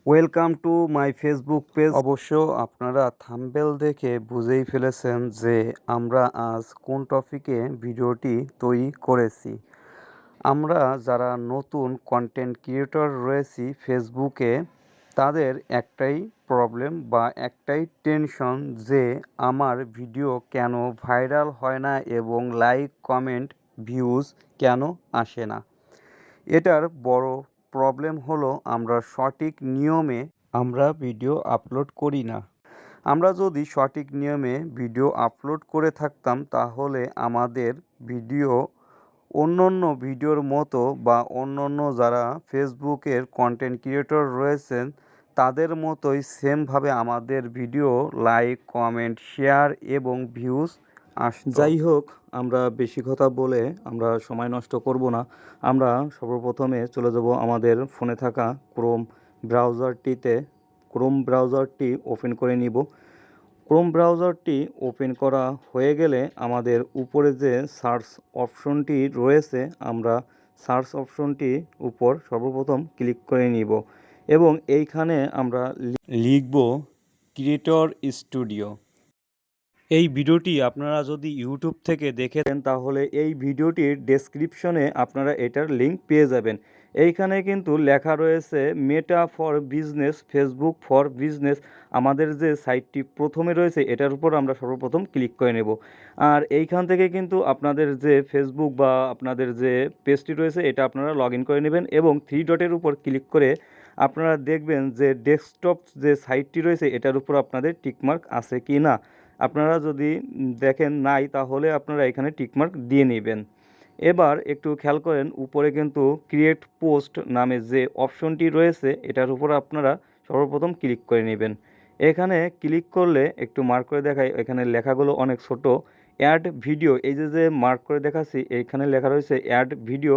Welcome to my Facebook page. অবশ্য আপনারা thumbnail দেখে বুঝেই ফেলেছেন যে আমরা আজ কোন টপিকে ভিডিওটি তৈরি করেছি। আমরা যারা নতুন কন্টেন্ট ক্রিয়েটর রয়েছি ফেসবুকে, তাদের একটাই প্রবলেম বা একটাই টেনশন যে আমার ভিডিও কেন ভাইরাল হয় না এবং লাইক, কমেন্ট, ভিউজ কেন আসে না। এটার বড় প্রবলেম হলো আমরা সঠিক নিয়মে ভিডিও আপলোড করি না। আমরা যদি সঠিক নিয়মে ভিডিও আপলোড করে থাকতাম তাহলে আমাদের ভিডিও অন্যান্য ভিডিওর মতো বা অন্যান্য যারা ফেসবুকের কন্টেন্ট ক্রিয়েটর রয়েছেন তাদের মতোই সেমভাবে আমাদের ভিডিও লাইক, কমেন্ট, শেয়ার এবং ভিউজ আসতো। যাই হোক, আমরা বেশি কথা বলে আমরা সময় নষ্ট করব না। আমরা সর্বপ্রথমে চলে যাব আমাদের ফোনে থাকা ব্রাউজারটিতে। ব্রাউজারটি ওপেন করে নিব। ব্রাউজারটি ওপেন করা হয়ে গেলে আমাদের উপরে যে সার্চ অপশনটি রয়েছে, আমরা সার্চ অপশনটি উপর সর্বপ্রথম ক্লিক করে নিব এবং এইখানে আমরা লিখব ক্রিয়েটর স্টুডিও। এই ভিডিওটি আপনারা যদি ইউটিউব থেকে দেখেন তাহলে এই ভিডিওটির ডেসক্রিপশনে আপনারা এটার লিঙ্ক পেয়ে যাবেন। এইখানে কিন্তু লেখা রয়েছে Meta for business, Facebook for business. আমাদের যে সাইটটি প্রথমে রয়েছে এটার উপর আমরা সর্বপ্রথম ক্লিক করে নেব। আর এইখান থেকে কিন্তু আপনাদের যে ফেসবুক বা আপনাদের যে পেজটি রয়েছে এটা আপনারা লগ ইন করে নেবেন এবং থ্রি ডটের উপর ক্লিক করে আপনারা দেখবেন যে ডেস্কটপ যে সাইটটি রয়েছে এটার উপর আপনাদের টিকমার্ক আছে কি না। আপনারা যদি দেখেন নাই তাহলে আপনারা এখানে টিকমার্ক দিয়ে নেবেন। এবার একটু খেয়াল করেন উপরে কিন্তু ক্রিয়েট পোস্ট নামে যে অপশনটি রয়েছে এটার উপর আপনারা সর্বপ্রথম ক্লিক করে নেবেন। এখানে ক্লিক করলে একটু মার্ক করে দেখায়, এখানে লেখাগুলো অনেক ছোট। অ্যাড ভিডিও, এই যে মার্ক করে দেখাচ্ছি এইখানে লেখা রয়েছে অ্যাড ভিডিও,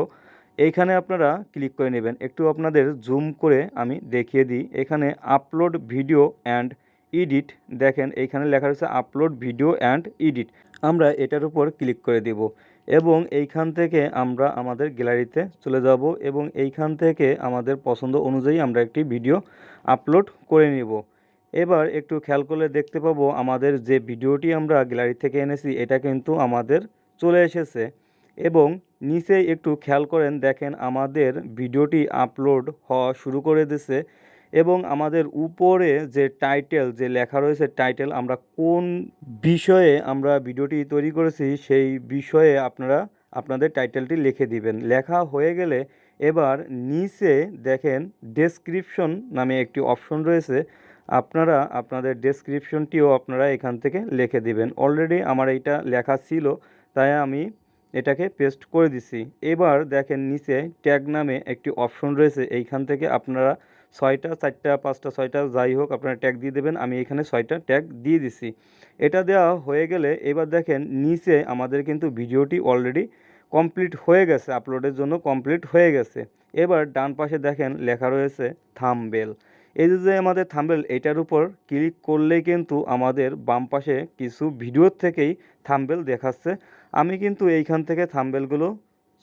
এইখানে আপনারা ক্লিক করে নেবেন। একটু আপনাদের জুম করে আমি দেখিয়ে দিই। এখানে আপলোড ভিডিও অ্যান্ড এডিট, দেখেন এইখানে লেখা রয়েছে আপলোড ভিডিও অ্যান্ড এডিট। আমরা এটার উপর ক্লিক করে দেব এবং এইখান থেকে আমরা আমাদের গ্যালারিতে চলে যাব এবং এইখান থেকে আমাদের পছন্দ অনুযায়ী আমরা একটি ভিডিও আপলোড করে নেব। এবার একটু খেয়াল করলে দেখতে পাবো আমাদের যে ভিডিওটি আমরা গ্যালারি থেকে এনেছি এটা কিন্তু আমাদের চলে এসেছে এবং নিচে একটু খেয়াল করেন, দেখেন আমাদের ভিডিওটি আপলোড হওয়া শুরু করে দিয়েছে এবং আমাদের উপরে যে টাইটেল যে লেখা রয়েছে টাইটেল, আমরা কোন বিষয়ে আমরা ভিডিওটি তৈরি করেছি সেই বিষয়ে আপনারা আপনাদের টাইটেলটি লিখে দিবেন। লেখা হয়ে গেলে এবার নিচে দেখেন ডেসক্রিপশন নামে একটি অপশন রয়েছে, আপনারা আপনাদের ডেসক্রিপশনটিও আপনারা এখান থেকে লিখে দিবেন। অলরেডি আমার এইটা লেখা ছিল তাই আমি এটাকে পেস্ট করে দিছি। এবার দেখেন নিচে ট্যাগ নামে একটি অপশন রয়েছে, এইখান থেকে আপনারা 6টা 4টা 5টা 6টা যাই হোক আপনারা ট্যাগ দিয়ে দেবেন। আমি এখানে 6টা ট্যাগ দিয়ে দিছি। এটা দেওয়া হয়ে গেলে এবার দেখেন নিচে আমাদের কিন্তু ভিডিওটি অলরেডি কমপ্লিট হয়ে গেছে, আপলোডের জন্য কমপ্লিট হয়ে গেছে। এবার ডান পাশে দেখেন লেখা রয়েছে থাম্বনেল। এই যে আমাদের থাম্বনেল, এটার উপর ক্লিক করলেই কিন্তু আমাদের বাম পাশে কিছু ভিডিওর থেকেই থাম্বনেল দেখাচ্ছে। আমি কিন্তু এইখান থেকে থাম্বনেলগুলো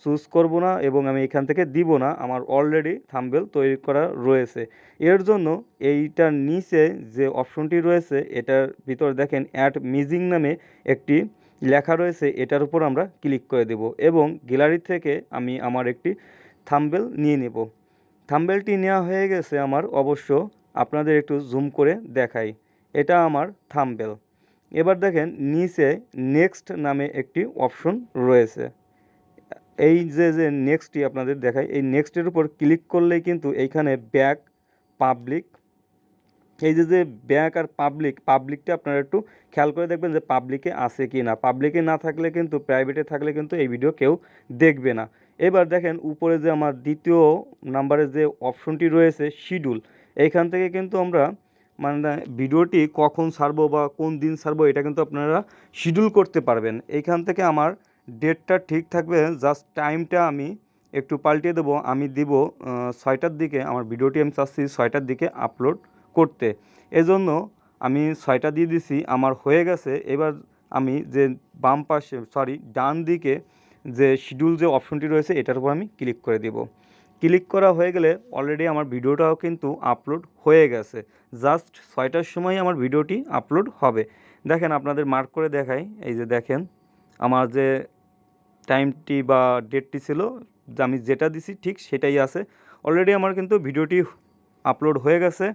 চুজ করব না এবং আমি এখান থেকে দিব না, আমার অলরেডি থাম্বনেল তৈরি করা রয়েছে। এর জন্য এইটার নিচে যে অপশনটি রয়েছে এটার ভিতর দেখেন অ্যাড মিউজিক নামে একটি লেখা রয়েছে, এটার উপর আমরা ক্লিক করে দেব এবং গ্যালারি থেকে আমি আমার একটি থাম্বনেল নিয়ে নেব। থাম্বনেলটি নেওয়া হয়ে গেছে আমার, অবশ্য আপনাদের একটু জুম করে দেখাই, এটা আমার থাম্বনেল। এবার দেখেন নিচে নেক্সট নামে একটি অপশন রয়েছে, এই যে নেক্সটটি আপনাদের দেখাই, এই নেক্সটের উপর ক্লিক করলেই কিন্তু এইখানে ব্যাক, পাবলিক, এই যে ব্যাক আর পাবলিকটা আপনারা একটু খেয়াল করে দেখবেন যে পাবলিকে আছে কি না। পাবলিকে না থাকলে কিন্তু, প্রাইভেটে থাকলে কিন্তু এই ভিডিও কেউ দেখবে না। এবার দেখেন উপরে যে আমার দ্বিতীয় নাম্বারে যে অপশনটি রয়েছে শিডিউল, এইখান থেকে কিন্তু আমরা মানে ভিডিওটি কখন ছাড়বো বা কোন দিন ছাড়বো এটা কিন্তু আপনারা শিডিউল করতে পারবেন। এইখান থেকে আমার ডেটটা ঠিক থাকবে, জাস্ট টাইমটা আমি একটু পাল্টিয়ে দেবো। আমি দিব 6টার দিকে, আমার ভিডিওটি আমি চাচ্ছি 6টার দিকে আপলোড করতে, এজন্য আমি 6টা দিয়ে দিছি, আমার হয়ে গেছে। এবার আমি যে বাম পাশে ডান দিকে যে শিডিউল যে অপশনটি রয়েছে এটার উপর আমি ক্লিক করে দেব। ক্লিক করা হয়ে গেলে অলরেডি আমার ভিডিওটাও কিন্তু আপলোড হয়ে গেছে। জাস্ট 6টার সময় আমার ভিডিওটি আপলোড হবে। দেখেন আপনাদের মার্ক করে দেখাই, এই যে দেখেন আমার যে টাইমটি বা ডেটটি ছিল, আমি যেটা দিছি ঠিক সেটাই আছে। অলরেডি আমার কিন্তু ভিডিওটি আপলোড হয়ে গেছে।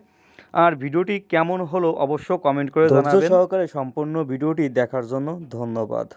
আর ভিডিওটি কেমন হলো অবশ্য কমেন্ট করে জানাবেন। ধৈর্য সহকারে সম্পূর্ণ ভিডিওটি দেখার জন্য ধন্যবাদ।